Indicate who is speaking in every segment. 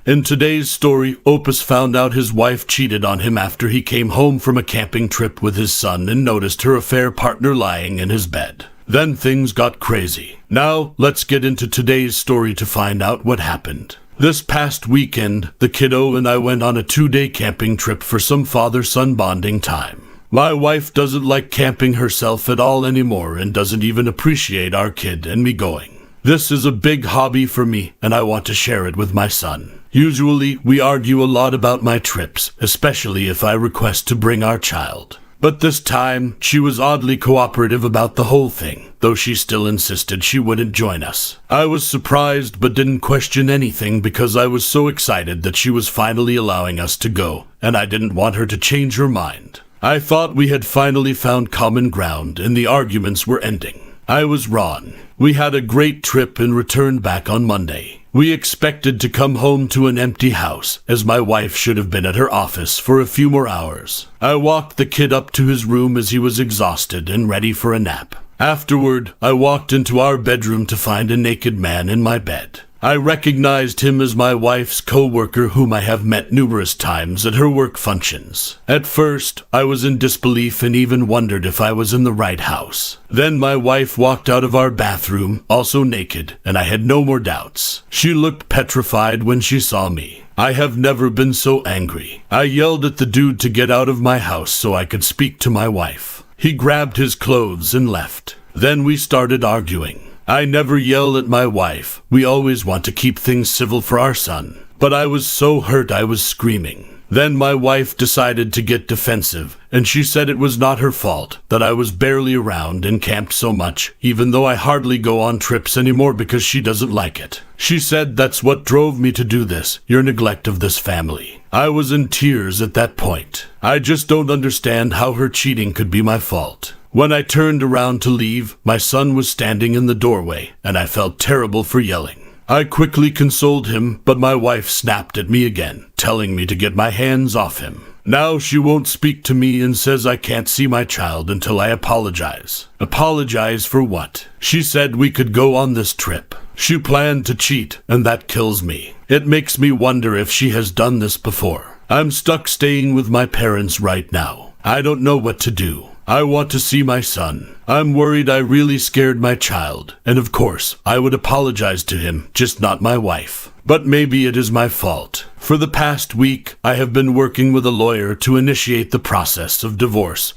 Speaker 1: In today's story, Opus found out his wife cheated on him after he came home from a camping trip with his son and noticed her affair partner lying in his bed. Then things got crazy. Now, let's get into today's story to find out what happened. This past weekend, the kiddo and I went on a 2-day camping trip for some father-son bonding time. My wife doesn't like camping herself at all anymore and doesn't even appreciate our kid and me going. This is a big hobby for me, and I want to share it with my son. Usually, we argue a lot about my trips, especially if I request to bring our child. But this time, she was oddly cooperative about the whole thing, though she still insisted she wouldn't join us. I was surprised but didn't question anything because I was so excited that she was finally allowing us to go, and I didn't want her to change her mind. I thought we had finally found common ground and the arguments were ending. I was wrong. We had a great trip and returned back on Monday. We expected to come home to an empty house, as my wife should have been at her office for a few more hours. I walked the kid up to his room as he was exhausted and ready for a nap. Afterward, I walked into our bedroom to find a naked man in my bed. I recognized him as my wife's co-worker whom I have met numerous times at her work functions. At first, I was in disbelief and even wondered if I was in the right house. Then my wife walked out of our bathroom, also naked, and I had no more doubts. She looked petrified when she saw me. I have never been so angry. I yelled at the dude to get out of my house so I could speak to my wife. He grabbed his clothes and left. Then we started arguing. I never yell at my wife. We always want to keep things civil for our son. But I was so hurt I was screaming. Then my wife decided to get defensive, and she said it was not her fault, that I was barely around and camped so much, even though I hardly go on trips anymore because she doesn't like it. She said that's what drove me to do this, your neglect of this family. I was in tears at that point. I just don't understand how her cheating could be my fault. When I turned around to leave, my son was standing in the doorway, and I felt terrible for yelling. I quickly consoled him, but my wife snapped at me again, telling me to get my hands off him. Now she won't speak to me and says I can't see my child until I apologize. Apologize for what? She said we could go on this trip. She planned to cheat, and that kills me. It makes me wonder if she has done this before. I'm stuck staying with my parents right now. I don't know what to do. I want to see my son. I'm worried I really scared my child, and of course, I would apologize to him, just not my wife. But maybe it is my fault. For the past week, I have been working with a lawyer to initiate the process of divorce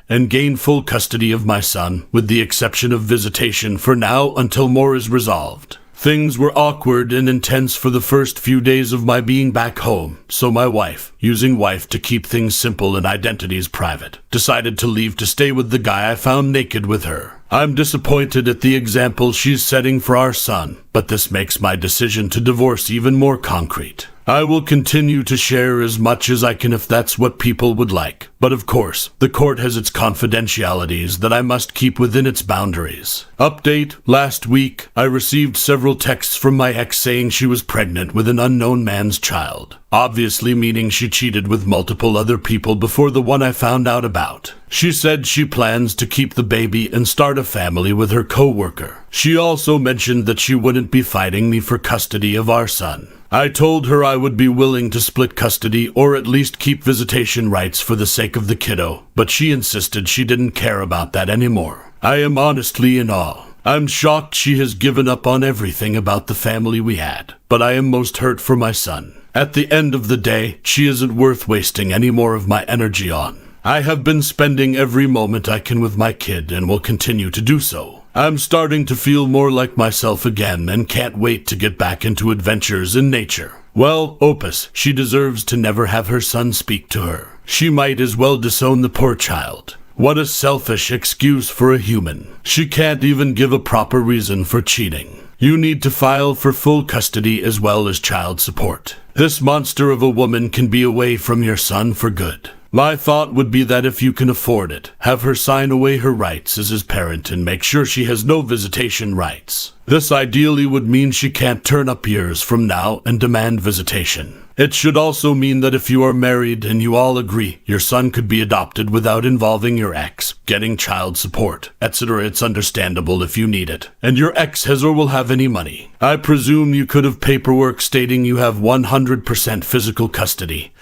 Speaker 1: and gain full custody of my son, with the exception of visitation for now until more is resolved. Things were awkward and intense for the first few days of my being back home, so my wife, using wife to keep things simple and identities private, decided to leave to stay with the guy I found naked with her. I'm disappointed at the example she's setting for our son, but this makes my decision to divorce even more concrete. I will continue to share as much as I can if that's what people would like, but of course, the court has its confidentialities that I must keep within its boundaries. Update: last week, I received several texts from my ex saying she was pregnant with an unknown man's child, obviously meaning she cheated with multiple other people before the one I found out about. She said she plans to keep the baby and start a family with her co-worker. She also mentioned that she wouldn't be fighting me for custody of our son. I told her I would be willing to split custody or at least keep visitation rights for the sake of the kiddo, but she insisted she didn't care about that anymore. I am honestly in awe. I'm shocked she has given up on everything about the family we had, but I am most hurt for my son. At the end of the day, she isn't worth wasting any more of my energy on. I have been spending every moment I can with my kid and will continue to do so. I'm starting to feel more like myself again and can't wait to get back into adventures in nature. Well, Opus, she deserves to never have her son speak to her. She might as well disown the poor child. What a selfish excuse for a human. She can't even give a proper reason for cheating. You need to file for full custody as well as child support. This monster of a woman can be away from your son for good. My thought would be that if you can afford it, have her sign away her rights as his parent and make sure she has no visitation rights. This ideally would mean she can't turn up years from now and demand visitation. It should also mean that if you are married and you all agree, your son could be adopted without involving your ex, getting child support, etc. It's understandable if you need it, and your ex has or will have any money. I presume you could have paperwork stating you have 100% physical custody,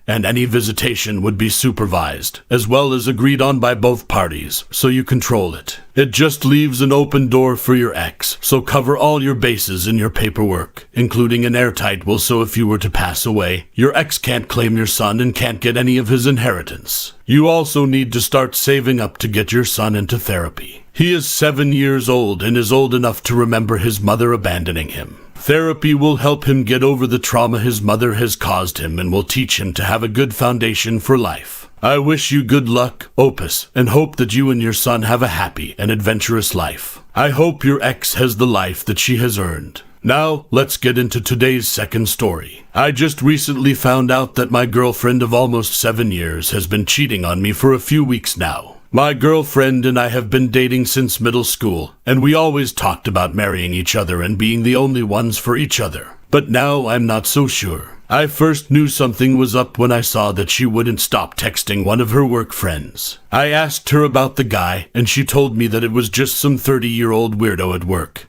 Speaker 1: and any visitation would be supervised, as well as agreed on by both parties, so you control it. It just leaves an open door for your ex, so cover all your bases in your paperwork, including an airtight will, so if you were to pass away, your ex can't claim your son and can't get any of his inheritance. You also need to start saving up to get your son into therapy. He is 7 years old and is old enough to remember his mother abandoning him. Therapy will help him get over the trauma his mother has caused him and will teach him to have a good foundation for life. I wish you good luck, Opus, and hope that you and your son have a happy and adventurous life. I hope your ex has the life that she has earned. Now, let's get into today's second story. I just recently found out that my girlfriend of almost 7 years has been cheating on me for a few weeks now. My girlfriend and I have been dating since middle school, and we always talked about marrying each other and being the only ones for each other. But now I'm not so sure. I first knew something was up when I saw that she wouldn't stop texting one of her work friends. I asked her about the guy, and she told me that it was just some 30-year-old weirdo at work,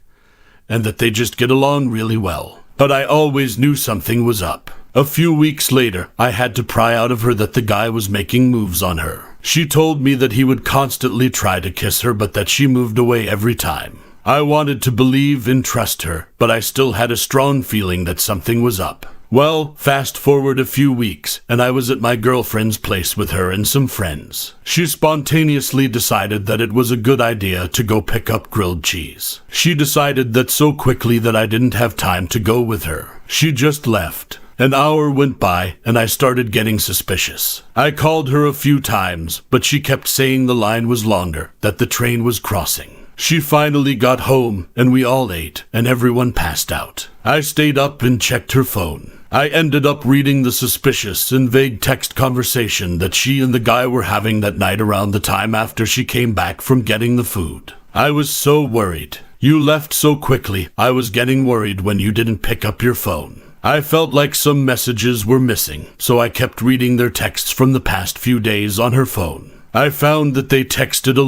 Speaker 1: and that they just get along really well. But I always knew something was up. A few weeks later, I had to pry out of her that the guy was making moves on her. She told me that he would constantly try to kiss her, but that she moved away every time. I wanted to believe and trust her, but I still had a strong feeling that something was up. Well, fast forward a few weeks, and I was at my girlfriend's place with her and some friends. She spontaneously decided that it was a good idea to go pick up grilled cheese. She decided that so quickly that I didn't have time to go with her. She just left. An hour went by, and I started getting suspicious. I called her a few times, but she kept saying the line was longer, that the train was crossing. She finally got home, and we all ate, and everyone passed out. I stayed up and checked her phone. I ended up reading the suspicious and vague text conversation that she and the guy were having that night around the time after she came back from getting the food. I was so worried. You left so quickly, I was getting worried when you didn't pick up your phone. I felt like some messages were missing, so I kept reading their texts from the past few days on her phone. I found that they texted a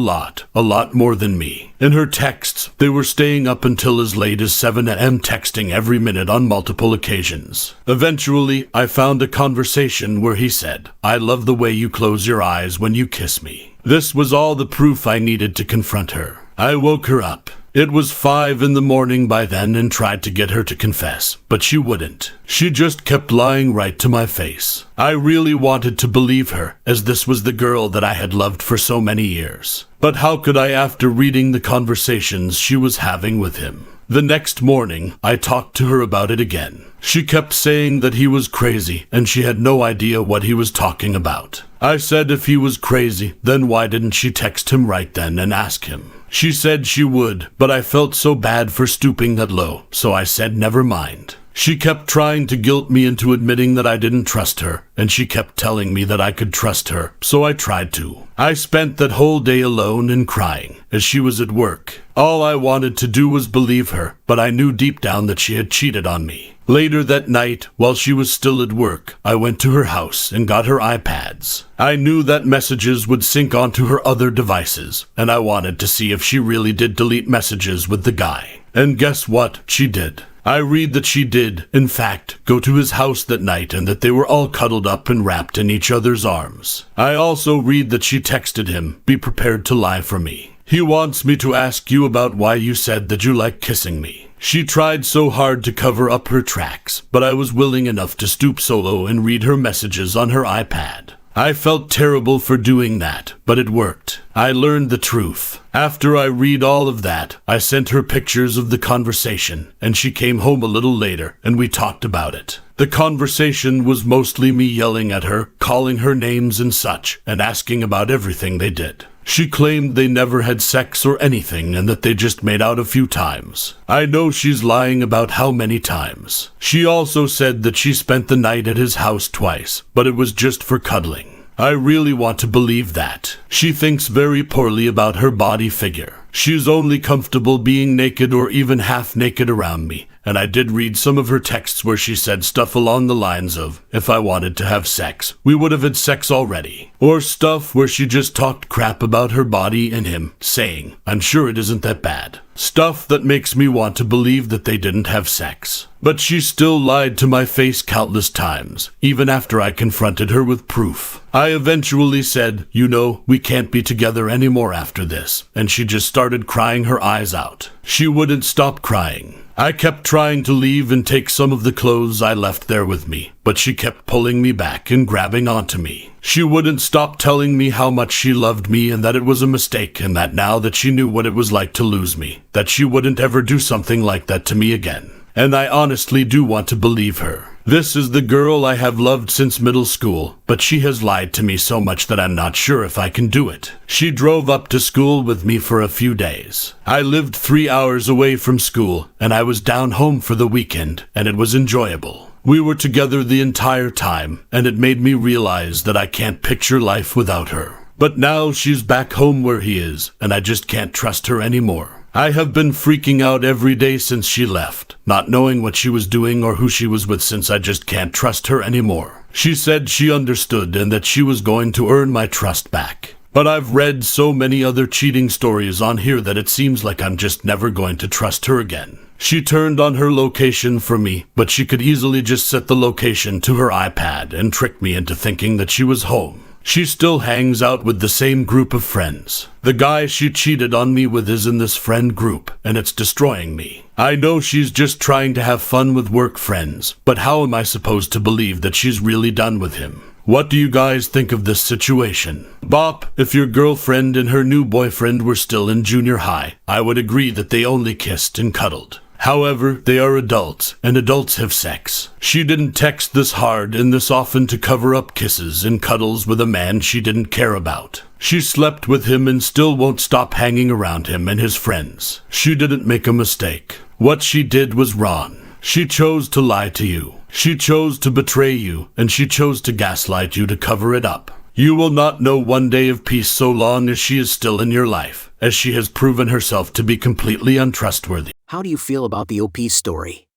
Speaker 1: lot more than me. In her texts, they were staying up until as late as 7 a.m. texting every minute on multiple occasions. Eventually, I found a conversation where he said, "I love the way you close your eyes when you kiss me." This was all the proof I needed to confront her. I woke her up. It was 5 in the morning by then and tried to get her to confess, but she wouldn't. She just kept lying right to my face. I really wanted to believe her, as this was the girl that I had loved for so many years. But how could I after reading the conversations she was having with him? The next morning, I talked to her about it again. She kept saying that he was crazy, and she had no idea what he was talking about. I said if he was crazy, then why didn't she text him right then and ask him? She said she would, but I felt so bad for stooping that low, so I said never mind. She kept trying to guilt me into admitting that I didn't trust her, and she kept telling me that I could trust her, so I tried to. I spent that whole day alone and crying, as she was at work. All I wanted to do was believe her, but I knew deep down that she had cheated on me. Later that night, while she was still at work, I went to her house and got her iPads. I knew that messages would sync onto her other devices, and I wanted to see if she really did delete messages with the guy. And guess what? She did. I read that she did, in fact, go to his house that night and that they were all cuddled up and wrapped in each other's arms. I also read that she texted him, "Be prepared to lie for me. He wants me to ask you about why you said that you like kissing me." She tried so hard to cover up her tracks, but I was willing enough to stoop so low and read her messages on her iPad. I felt terrible for doing that, but it worked. I learned the truth. After I read all of that, I sent her pictures of the conversation, and she came home a little later, and we talked about it. The conversation was mostly me yelling at her, calling her names and such, and asking about everything they did. She claimed they never had sex or anything and that they just made out a few times. I know she's lying about how many times. She also said that she spent the night at his house twice, but it was just for cuddling. I really want to believe that. She thinks very poorly about her body figure. She's only comfortable being naked or even half naked around me. And I did read some of her texts where she said stuff along the lines of, if I wanted to have sex, we would have had sex already. Or stuff where she just talked crap about her body and him, saying, I'm sure it isn't that bad. Stuff that makes me want to believe that they didn't have sex. But she still lied to my face countless times, even after I confronted her with proof. I eventually said, we can't be together anymore after this, and she just started crying her eyes out. She wouldn't stop crying. I kept trying to leave and take some of the clothes I left there with me, but she kept pulling me back and grabbing onto me. She wouldn't stop telling me how much she loved me and that it was a mistake and that now that she knew what it was like to lose me, that she wouldn't ever do something like that to me again. And I honestly do want to believe her. This is the girl I have loved since middle school, but she has lied to me so much that I'm not sure if I can do it. She drove up to school with me for a few days. I lived 3 hours away from school, and I was down home for the weekend, and it was enjoyable. We were together the entire time, and it made me realize that I can't picture life without her. But now she's back home where he is, and I just can't trust her anymore. I have been freaking out every day since she left, not knowing what she was doing or who she was with since I just can't trust her anymore. She said she understood and that she was going to earn my trust back. But I've read so many other cheating stories on here that it seems like I'm just never going to trust her again. She turned on her location for me, but she could easily just set the location to her iPad and trick me into thinking that she was home. She still hangs out with the same group of friends. The guy she cheated on me with is in this friend group, and it's destroying me. I know she's just trying to have fun with work friends, but how am I supposed to believe that she's really done with him? What do you guys think of this situation? Bop, if your girlfriend and her new boyfriend were still in junior high, I would agree that they only kissed and cuddled. However, they are adults, and adults have sex. She didn't text this hard and this often to cover up kisses and cuddles with a man she didn't care about. She slept with him and still won't stop hanging around him and his friends. She didn't make a mistake. What she did was wrong. She chose to lie to you. She chose to betray you, and she chose to gaslight you to cover it up. You will not know one day of peace so long as she is still in your life, as she has proven herself to be completely untrustworthy.
Speaker 2: How do you feel about the OP story?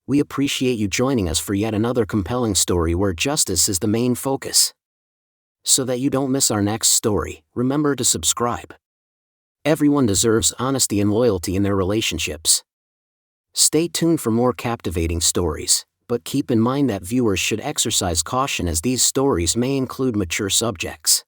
Speaker 2: We appreciate you joining us for yet another compelling story where justice is the main focus. So that you don't miss our next story, remember to subscribe. Everyone deserves honesty and loyalty in their relationships. Stay tuned for more captivating stories, but keep in mind that viewers should exercise caution as these stories may include mature subjects.